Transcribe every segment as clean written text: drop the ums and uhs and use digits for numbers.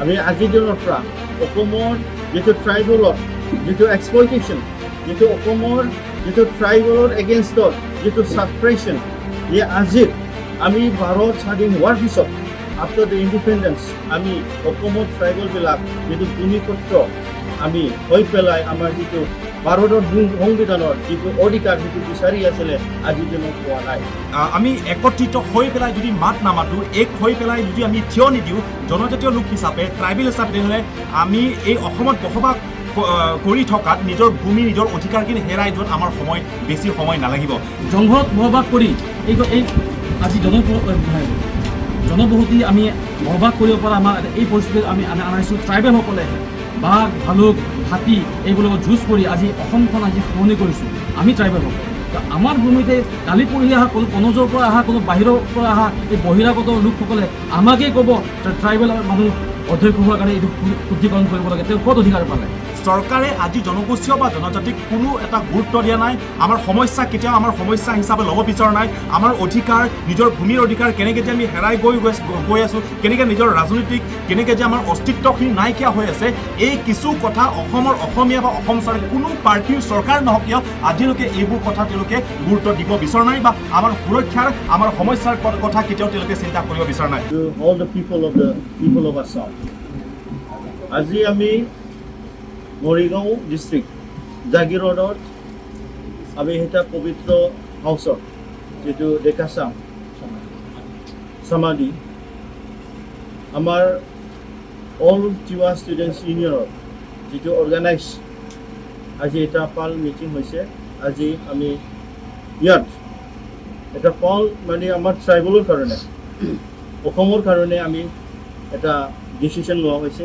আমি আজিৰ দিনৰ পৰা অসমৰ যিটো ট্ৰাইবেলৰ যিটো এক্সপ্লইটেশ্যন, যিটো অসমৰ যিটো ট্ৰাইবেলৰ এগেইনষ্টত যিটো ছাপ্ৰেশ্যন, আজিৰ আমি ভাৰত স্বাধীন হোৱাৰ পিছত আফটাৰ দ্য ইণ্ডিপেণ্ডেঞ্চ আমি অসমৰ ট্ৰাইবেলবিলাক যিটো ভূমিপত্ৰ আমি হৈ পেলাই আমাৰ যিটো ভাৰতৰ সংবিধানৰ যিটো অধিকাৰ সেইটো বিচাৰি আছিলে আজিৰ দিনত পোৱা নাই। আমি একত্ৰিত হৈ পেলাই যদি মাত নামাতোঁ, এক হৈ পেলাই যদি আমি থিয় নিদিওঁ জনজাতীয় লোক হিচাপে, ট্ৰাইবেল হিচাপে, তেনেহ'লে আমি এই অসমত বসবাস কৰি থকাত নিজৰ ভূমি নিজৰ অধিকাৰখিনি হেৰাই যোৱাত আমাৰ বেছি সময় নালাগিব। জংঘলত বসবাস কৰি এই আজি জনবসতি আমি বসবাস কৰিব পৰা আমাৰ এই পৰিস্থিতিত আমি আনাইছোঁ। ট্ৰাইবেলসকলে বাঘ, ভালুক, হাতী এইবোৰৰ লগত যুঁজ কৰি আজি অসমখন আজি সলনি কৰিছোঁ আমি ট্ৰাইবেলসকল। আমাৰ ভূমিতে কালি পৰহি অহা কোনো কনজৰ পৰা অহা কোনো বাহিৰৰ পৰা অহা এই বহিৰাগত লোকসকলে আমাকেই ক'ব ট্ৰাইবেল মানুহ অধ্যক্ষ হোৱাৰ কাৰণে এইটো শুদ্ধিকৰণ কৰিব লাগে, তেওঁ ক'ত অধিকাৰ পালে? চৰকাৰে আজি জনগোষ্ঠীয় বা জনজাতিক কোনো এটা গুৰুত্ব দিয়া নাই। আমাৰ সমস্যা কেতিয়াও আমাৰ সমস্যা হিচাপে ল'ব বিচৰা নাই। আমাৰ অধিকাৰ, নিজৰ ভূমিৰ অধিকাৰ কেনেকৈ যে আমি হেৰাই গৈ আছোঁ, কেনেকৈ নিজৰ ৰাজনীতিক কেনেকৈ যে আমাৰ অস্তিত্বখিনি নাইকিয়া হৈ আছে, এই কিছু কথা অসমৰ অসমীয়া বা অসম চৰকাৰ কোনো পাৰ্টীৰ চৰকাৰ নহওক কিয় আজিলৈকে এইবোৰ কথা তেওঁলোকে গুৰুত্ব দিব বিচৰা নাই বা আমাৰ সুৰক্ষাৰ আমাৰ সমস্যাৰ কথা কেতিয়াও তেওঁলোকে চিন্তা কৰিব বিচৰা নাই। All the people of Assam, আজি আমি মৰিগাঁও ডিষ্ট্ৰিক্ট জাগিৰোডত আমি এটা পবিত্ৰ হাউচত যিটো ডেকাচাম সমাধি আমাৰ অল চিৱা ষ্টুডেণ্টছ ইউনিয়নৰ যিটো অৰ্গেনাইজ আজি এটা পাল মিটিং হৈছে। আজি আমি ইয়াত এটা পাল মানে আমাৰ ট্ৰাইবেলৰ কাৰণে অসমৰ কাৰণে আমি এটা ডিচিশ্যন লোৱা হৈছে।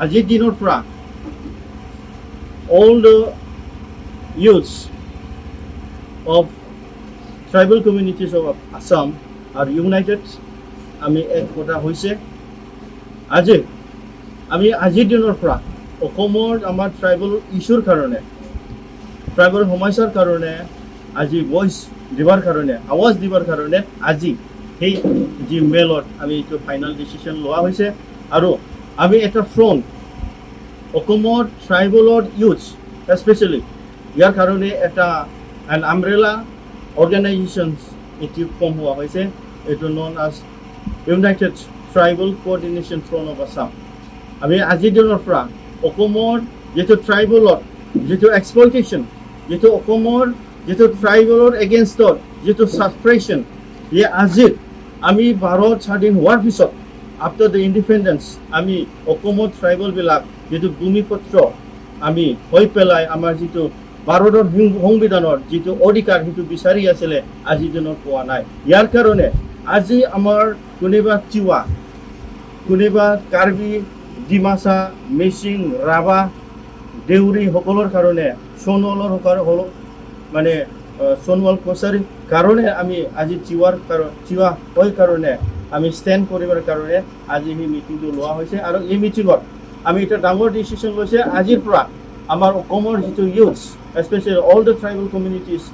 আজিৰ দিনৰ পৰা all the youths of tribal communities of Assam are united. আমি এক কথা হৈছে আজি আমি আজিৰ দিনৰ পৰা অসমৰ আমাৰ ট্ৰাইবেল ইছ্যুৰ কাৰণে, ট্ৰাইবেল সমস্যাৰ কাৰণে আজি ভইচ দিবৰ কাৰণে, আৱাজ দিবৰ কাৰণে আজি সেই যি মেলত আমি এইটো ফাইনেল ডিচিশ্যন লোৱা হৈছে। আৰু আমি এটা ফ্ৰণ্ট অসমৰ ট্ৰাইবেলৰ ইউথ স্পেচিয়েলি ইয়াৰ কাৰণে এটা এন আমব্ৰেলা অৰ্গেনাইজেশ্যনছ এটি ফৰ্ম হোৱা হৈছে। এইটো known as United Tribal Co-ordination Front of Assam. আমি আজিৰ দিনৰ পৰা অসমৰ যিটো ট্ৰাইবেলৰ যিটো এক্সপ্লইটেশ্যন, যিটো অসমৰ যিটো ট্ৰাইবেলৰ এগেইনষ্টত যিটো ছাপ্ৰেশ্যন, আজিৰ আমি ভাৰত স্বাধীন হোৱাৰ পিছত আফটাৰ দ্য ইণ্ডিপেণ্ডেঞ্চ আমি অসমৰ ট্ৰাইবেলবিলাক যিটো ভূমিপত্ৰ আমি হৈ পেলাই আমাৰ যিটো ভাৰতৰ সংবিধানৰ যিটো অধিকাৰ সেইটো বিচাৰি আছিলে আজিৰ দিনত পোৱা নাই। ইয়াৰ কাৰণে আজি আমাৰ কোনোবা তিৱা, কোনোবা কাৰ্বি, ডিমাচা, মিচিং, ৰাভা, দেউৰী সকলৰ কাৰণে, সোণোৱালৰ মানে সোণোৱাল কছাৰীৰ কাৰণে আমি আজি তিৱা হৈ কাৰণে আমি ষ্টেণ্ড কৰিবৰ কাৰণে আজি সেই মিটিংটো লোৱা হৈছে। আৰু এই মিটিঙত আমি এটা ডাঙৰ ডিচিশ্যন লৈছে। আজিৰ পৰা আমাৰ অসমৰ যিটো ইউথছ especially all the tribal communities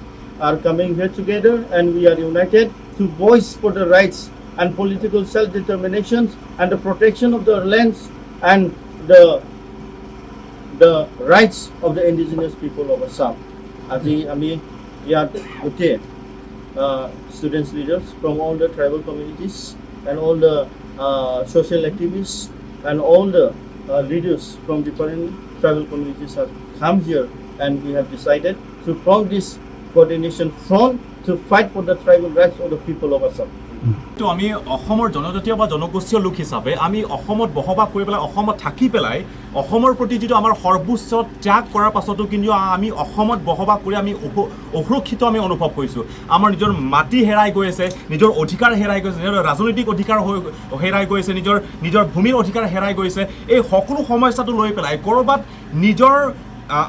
are coming here together and we are united to voice for the rights and political self-determinations and the protection of the lands and the rights of the indigenous people of Assam. আজি আমি ইয়াত গোটেই students leaders from all the tribal communities and all the social activists and all the leaders from different tribal communities have come here and we have decided to form this coordination front to fight for the tribal rights of the people of Assam. তো আমি অসমৰ জনজাতীয় বা জনগোষ্ঠীয় লোক হিচাপে আমি অসমত বসবাস কৰি পেলাই অসমত থাকি পেলাই অসমৰ প্ৰতি যিটো আমাৰ সৰ্বোচ্চ ত্যাগ কৰাৰ পাছতো কিন্তু আমি অসমত বসবাস কৰি আমি অসুৰক্ষিত আমি অনুভৱ কৰিছোঁ। আমাৰ নিজৰ মাটি হেৰাই গৈ আছে, নিজৰ অধিকাৰ হেৰাই গৈছে, নিজৰ ৰাজনৈতিক অধিকাৰ হেৰাই গৈছে, নিজৰ ভূমিৰ অধিকাৰ হেৰাই গৈছে। এই সকলো সমস্যাটো লৈ পেলাই ক'ৰবাত নিজৰ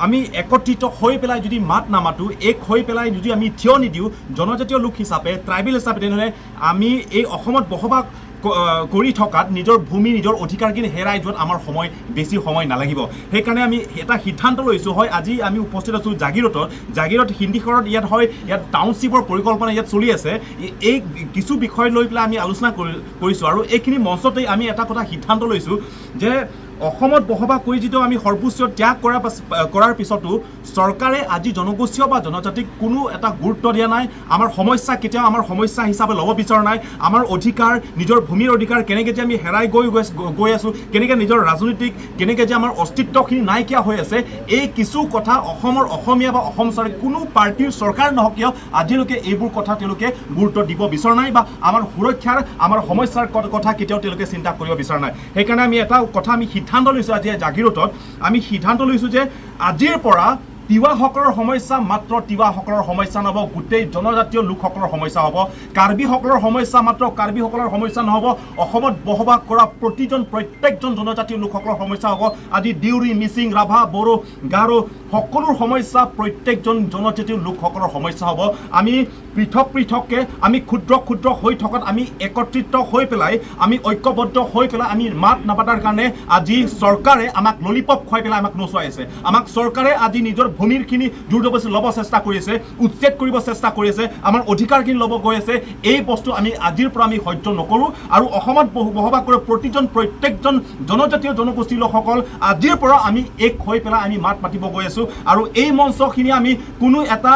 আমি একত্ৰিত হৈ পেলাই যদি মাত নামাতোঁ, এক হৈ পেলাই যদি আমি থিয় নিদিওঁ জনজাতীয় লোক হিচাপে, ট্ৰাইবেল হিচাপে, তেনেহ'লে আমি এই অসমত বসবাস কৰি থকাত নিজৰ ভূমি নিজৰ অধিকাৰখিনি হেৰাই যোৱাত আমাৰ বেছি সময় নালাগিব সেইকাৰণে আমি এটা সিদ্ধান্ত লৈছোঁ হয় আজি আমি উপস্থিত আছোঁ জাগিৰত হিন্দীখনত ইয়াত টাউনশ্বিপৰ পৰিকল্পনা ইয়াত চলি আছে এই কিছু বিষয় লৈ পেলাই আমি আলোচনা কৰিছোঁ আৰু এইখিনি মঞ্চতেই আমি এটা কথা সিদ্ধান্ত লৈছোঁ যে অসমত বসবাস কৰি যিটো আমি সৰ্বোচ্চ ত্যাগ কৰাৰ পিছতো চৰকাৰে আজি জনগোষ্ঠীয় বা জনজাতিক কোনো এটা গুৰুত্ব দিয়া নাই আমাৰ সমস্যা কেতিয়াও আমাৰ সমস্যা হিচাপে ল'ব বিচৰা নাই আমাৰ অধিকাৰ নিজৰ ভূমিৰ অধিকাৰ কেনেকৈ যে আমি হেৰাই গৈ আছোঁ কেনেকৈ নিজৰ ৰাজনীতিক কেনেকৈ যে আমাৰ অস্তিত্বখিনি নাইকিয়া হৈ আছে এই কিছু কথা অসমৰ অসমীয়া বা অসম চৰকাৰ কোনো পাৰ্টীৰ চৰকাৰ নহওক কিয় আজিলৈকে এইবোৰ কথা তেওঁলোকে গুৰুত্ব দিব বিচৰা নাই বা আমাৰ সুৰক্ষাৰ আমাৰ সমস্যাৰ কথা কেতিয়াও তেওঁলোকে চিন্তা কৰিব বিচৰা নাই সেইকাৰণে আমি এটা কথা আমি সিদ্ধান্ত লৈছোঁ আজি জাগিৰোডত আমি সিদ্ধান্ত লৈছোঁ যে আজিৰ পৰা তিৱাসকলৰ সমস্যা মাত্ৰ তিৱাসকলৰ সমস্যা নহ'ব গোটেই জনজাতীয় লোকসকলৰ সমস্যা হ'ব কাৰ্বিসকলৰ সমস্যা মাত্ৰ কাৰ্বিসকলৰ সমস্যা নহ'ব অসমত বসবাস কৰা প্ৰত্যেকজন জনজাতীয় লোকসকলৰ সমস্যা হ'ব আজি ডিউৰি মিচিং ৰাভা বড়ো গাৰো সকলোৰ সমস্যা প্ৰত্যেকজন জনজাতীয় লোকসকলৰ সমস্যা হ'ব আমি পৃথককৈ আমি ক্ষুদ্ৰ হৈ থকাত আমি একত্ৰিত হৈ পেলাই আমি ঐক্যবদ্ধ হৈ পেলাই আমি মাত নাপাতাৰ কাৰণে আজি চৰকাৰে আমাক ললিপপ খুৱাই পেলাই আমাক নচুৱাই আছে আমাক চৰকাৰে আজি নিজৰ ভূমিৰখিনি জোৰজবৰদস্তি ল'ব চেষ্টা কৰি আছে উচ্ছেদ কৰিব চেষ্টা কৰি আছে আমাৰ অধিকাৰখিনি ল'ব গৈ আছে এই বস্তু আমি আজিৰ পৰা আমি সহ্য নকৰোঁ আৰু অসমত বসবাস কৰা প্ৰত্যেকজন জনজাতীয় জনগোষ্ঠীৰ লোকসকল আজিৰ পৰা আমি এক হৈ পেলাই আমি মাত মাতিব গৈ আছোঁ আৰু এই মঞ্চখিনি আমি কোনো এটা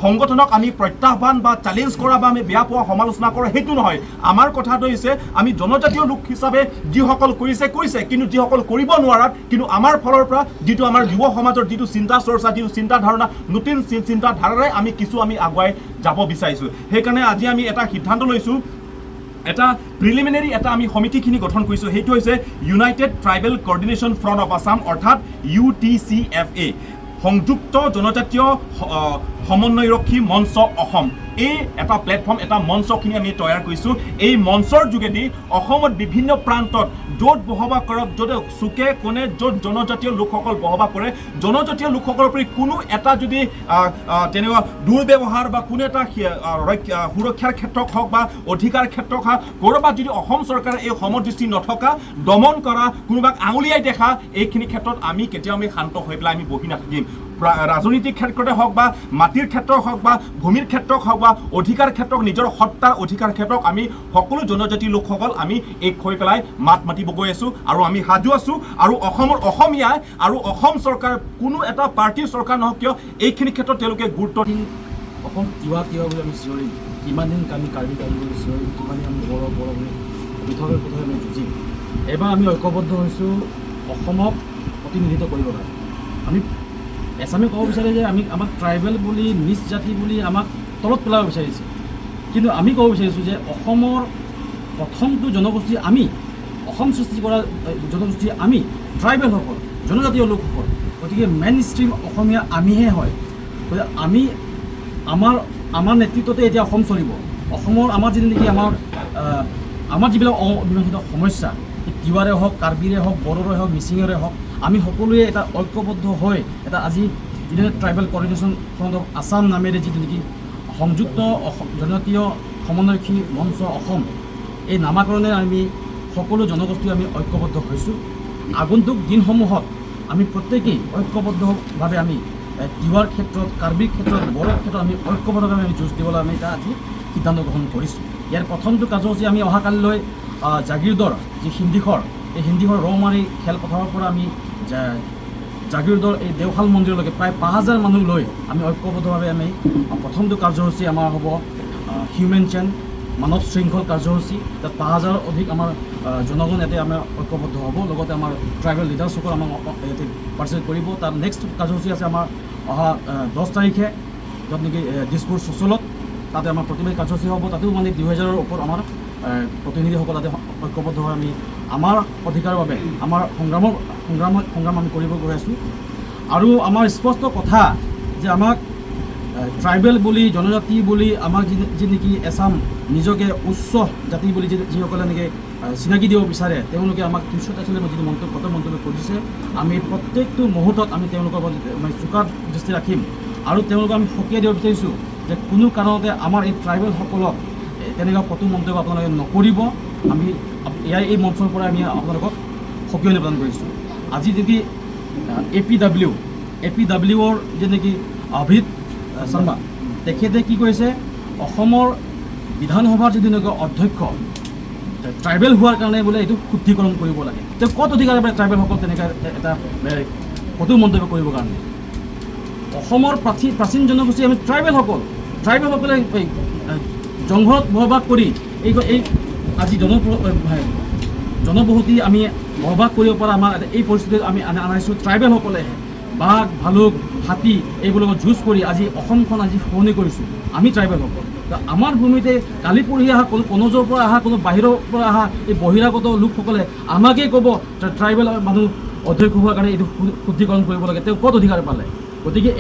সংগঠনক আমি প্ৰত্যাহ্বান বা চেলেঞ্জ কৰা বা আমি বেয়া পোৱা সমালোচনা কৰা সেইটো নহয় আমাৰ কথাটো হৈছে আমি জনজাতীয় লোক হিচাপে যিসকল কৰিছে কিন্তু যিসকল কৰিব নোৱাৰাত কিন্তু আমাৰ ফালৰ পৰা যিটো আমাৰ যুৱ সমাজৰ যিটো চিন্তা চৰ্চা যিটো চিন্তা ধাৰণা নতুন চিন্তাধাৰাৰে আমি আগুৱাই যাব বিচাৰিছোঁ সেইকাৰণে আজি আমি এটা সিদ্ধান্ত লৈছোঁ এটা প্ৰিলিমিনাৰী এটা আমি সমিতিখিনি গঠন কৰিছোঁ সেইটো হৈছে United tribal coordination front of Assam অৰ্থাৎ UTCFA সংযুক্ত জনজাতীয় সমন্বয়ৰক্ষী মঞ্চ অসম এই এটা প্লেটফৰ্ম এটা মঞ্চখিনি আমি তৈয়াৰ কৰিছোঁ এই মঞ্চৰ যোগেদি অসমত বিভিন্ন প্ৰান্তত য'ত বসবাস কৰক য'ত চুকে কোণে য'ত জনজাতীয় লোকসকল বসবাস কৰে জনজাতীয় লোকসকলৰ প্ৰতি কোনো এটা যদি তেনেকুৱা দুৰ্ব্যৱহাৰ বা কোনো এটা সুৰক্ষাৰ ক্ষেত্ৰত হওক বা অধিকাৰ ক্ষেত্ৰত হওক ক'ৰবাত যদি অসম চৰকাৰে এই সমদৃষ্টি নথকা দমন কৰা কোনোবাক আঙুলিয়াই দেখা এইখিনি ক্ষেত্ৰত আমি কেতিয়াও আমি শান্ত হৈ পেলাই আমি বহি নাথাকিম ৰাজনৈতিক ক্ষেত্ৰতে হওক বা মাটিৰ ক্ষেত্ৰত হওক বা ভূমিৰ ক্ষেত্ৰত হওক বা অধিকাৰ ক্ষেত্ৰত নিজৰ সত্তাৰ অধিকাৰ ক্ষেত্ৰত আমি সকলো জনজাতি লোকসকল আমি এক হৈ পেলাই মাত মাতিব গৈ আছোঁ আৰু আমি সাজু আছোঁ আৰু অসমৰ অসমীয়াই আৰু অসম চৰকাৰ কোনো এটা পাৰ্টীৰ চৰকাৰ নহওক কিয় এইখিনি ক্ষেত্ৰত তেওঁলোকে গুৰুত্ব অসম তিৱা বুলি আমি চিঞৰিম কিমান দিন আমি কাৰ্বি বুলি চিঞৰিম কিমান দিন আমি বড়ো বুলি পৃথকে আমি যুঁজিম এবাৰ আমি ঐক্যবদ্ধ হৈছোঁ অসমক প্ৰতিনিধিত্ব কৰিব লাগে আমি এছামে ক'ব বিচাৰে যে আমাক ট্ৰাইবেল বুলি নিজ জাতি বুলি আমাক তলত পেলাব বিচাৰিছে কিন্তু আমি ক'ব বিচাৰিছোঁ যে অসমৰ প্ৰথমটো জনগোষ্ঠী আমি অসম সৃষ্টি কৰা জনগোষ্ঠী আমি ট্ৰাইবেলসকল জনজাতীয় লোকসকল গতিকে মেইন ষ্ট্ৰীম অসমীয়া আমিহে হয় গতিকে আমি আমাৰ নেতৃত্বতে এতিয়া অসম চলিব অসমৰ আমাৰ যিটো নেকি আমাৰ যিবিলাক অমীমাংসিত সমস্যা তিৱাৰে হওক কাৰ্বিৰে হওক বড়োৰে হওক মিচিঙৰে হওক আমি সকলোৱে এটা ঐক্যবদ্ধ হৈ এটা আজি যিটো tribal coordination front of Assam নামেৰে যিটো নেকি সংযুক্ত জনজাতীয় সমন্বয়ৰক্ষী মঞ্চ অসম এই নামাকৰণে আমি সকলো জনগোষ্ঠী আমি ঐক্যবদ্ধ হৈছোঁ আগন্তুক দিনসমূহত আমি প্ৰত্যেকেই ঐক্যবদ্ধভাৱে আমি তিৱাৰ ক্ষেত্ৰত কাৰ্বিৰ ক্ষেত্ৰত বড়োৰ ক্ষেত্ৰত আমি ঐক্যবদ্ধভাৱে আমি যুঁজ দিবলৈ আমি এটা আজি সিদ্ধান্ত গ্ৰহণ কৰিছোঁ ইয়াৰ প্ৰথমটো কাৰ্যসূচী আমি অহাকালিলৈ জাগিৰোডৰ যি হিন্দীঘৰ এই হিন্দীঘৰ ৰৌমাৰী খেলপথাৰৰ পৰা আমি জাগিৰোডৰ এই দেওশাল মন্দিৰলৈকে প্ৰায় 5000 মানুহ লৈ আমি ঐক্যবদ্ধভাৱে আমি প্ৰথমটো কাৰ্যসূচী আমাৰ হ'ব হিউমেন চেইন মানৱ শৃংখল কাৰ্যসূচী তাত 5000 অধিক আমাৰ জনগণ ইয়াতে আমাৰ ঐক্যবদ্ধ হ'ব লগতে আমাৰ ট্ৰাইবেল লিডাৰ্ছসকল আমাক ইয়াতে পাৰ্টিচিপেট কৰিব তাৰ নেক্সট কাৰ্যসূচী আছে আমাৰ অহা 10 তাৰিখে য'ত নেকি দিছপুৰ চচলত তাতে আমাৰ প্ৰতিবাদী কাৰ্যসূচী হ'ব তাতেও মানে 2000ৰ ওপৰত আমাৰ প্ৰতিনিধিসকল তাতে ঐক্যবদ্ধ হৈ আমি আমাৰ অধিকাৰৰ বাবে আমাৰ সংগ্ৰাম আমি কৰিব গৈ আছোঁ আৰু আমাৰ স্পষ্ট কথা যে আমাক ট্ৰাইবেল বুলি জনজাতি বুলি আমাক যি নেকি এছাম নিজকে উচ্চ জাতি বুলি যিসকলে নেকি চিনাকি দিব বিচাৰে তেওঁলোকে আমাক 343 যিটো মন্তব্য কৰিছে আমি প্ৰত্যেকটো মুহূৰ্তত আমি তেওঁলোকৰ মানে চোকা দৃষ্টি ৰাখিম আৰু তেওঁলোকক আমি সকীয়াই দিব বিচাৰিছোঁ যে কোনো কাৰণতে আমাৰ এই ট্ৰাইবেলসকলক তেনেকুৱা কটু মন্তব্য আপোনালোকে নকৰিব আমি এই মঞ্চৰ পৰা আমি আপোনালোকক সক্ৰিয় নিবেদন কৰিছোঁ। আজি যদি APWৰ যে নেকি অভিত শৰ্মা তেখেতে কি কৰিছে, অসমৰ বিধানসভাৰ যদি এনেকুৱা অধ্যক্ষ ট্ৰাইবেল হোৱাৰ কাৰণে বোলে এইটো শুদ্ধিকৰণ কৰিব লাগে। তেওঁ ক'ত অধিকাৰ পায় ট্ৰাইবেলসকল তেনেকৈ এটা কটু মন্তব্য কৰিবৰ কাৰণে? অসমৰ প্ৰাচীন জনগোষ্ঠী আমি ট্ৰাইবেলসকলে জংঘলত বসবাস কৰি এই আজি জনবসতি আমি বসবাস কৰিব পৰা আমাৰ এই পৰিস্থিতিত আমি আনাইছোঁ ট্ৰাইবেলসকলেহে। বাঘ, ভালুক, হাতী এইবোৰৰ লগত যুঁজ কৰি আজি অসমখন আজি শুৱনি কৰিছোঁ আমি ট্ৰাইবেলসকল। আমাৰ ভূমিতে কালি পৰহি অহা কোনো কনজৰ পৰা অহা কোনো বাহিৰৰ পৰা অহা এই বহিৰাগত লোকসকলে আমাকেই ক'ব ট্ৰাইবেল মানুহ অধ্যক্ষ হোৱাৰ কাৰণে এইটো শুদ্ধিকৰণ কৰিব লাগে। তেওঁ ক'ত অধিকাৰ পালে? গতিকে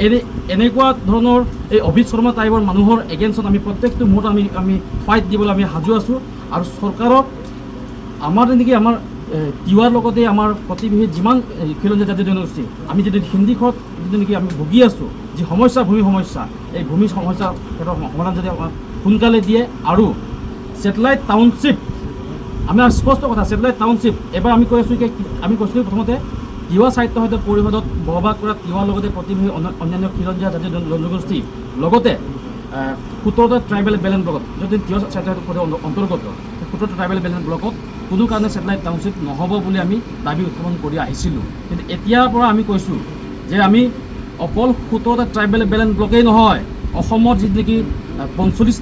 এনেকুৱা ধৰণৰ এই অভিত শৰ্মা টাইপৰ মানুহৰ এগেইনষ্টত আমি প্ৰত্যেকটো মুহূৰ্তত আমি ফাইট দিবলৈ আমি সাজু আছোঁ। আৰু চৰকাৰক আমাৰ যেনেকৈ আমাৰ তিৱাৰ লগতে আমাৰ প্ৰতিবেশী যিমান খিলঞ্জীয়া জাতীয় জনগোষ্ঠী আমি যদি হিন্দীখনত যদি নেকি আমি ভুগি আছোঁ যি সমস্যা, ভূমি সমস্যা, এই ভূমি সমস্যাৰ ক্ষেত্ৰত সমাধান যদি সোনকালে দিয়ে আৰু ছেটেলাইট টাউনশ্বিপ, আমাৰ স্পষ্ট কথা, ছেটেলাইট টাউনশ্বিপ এবাৰ আমি কৈ আছোঁ কি আমি কৈছিলোঁ প্ৰথমতে তিৱা সাহিত্য সৈতে পৰিষদত বসবাস কৰা তিৱাৰ লগতে প্ৰতিবেশী অন্যান্য খিলঞ্জীয়া জাতীয় জনগোষ্ঠী লগতে 17টা ট্ৰাইবেল বেলেঞ্চ ব্লকত যদি তিৱা সাহিত্য অন্তৰ্গত 17টা ট্ৰাইবেল বেলেঞ্চ ব্লকত কোনো কাৰণে ছেটেলাইট টাউনশ্বিপ নহ'ব বুলি আমি দাবী উত্থাপন কৰি আহিছিলোঁ। কিন্তু এতিয়াৰ পৰা আমি কৈছোঁ যে আমি অকল 17টা ট্ৰাইবেল বেলেঞ্চ ব্লকেই নহয়, অসমত যি নেকি 45টা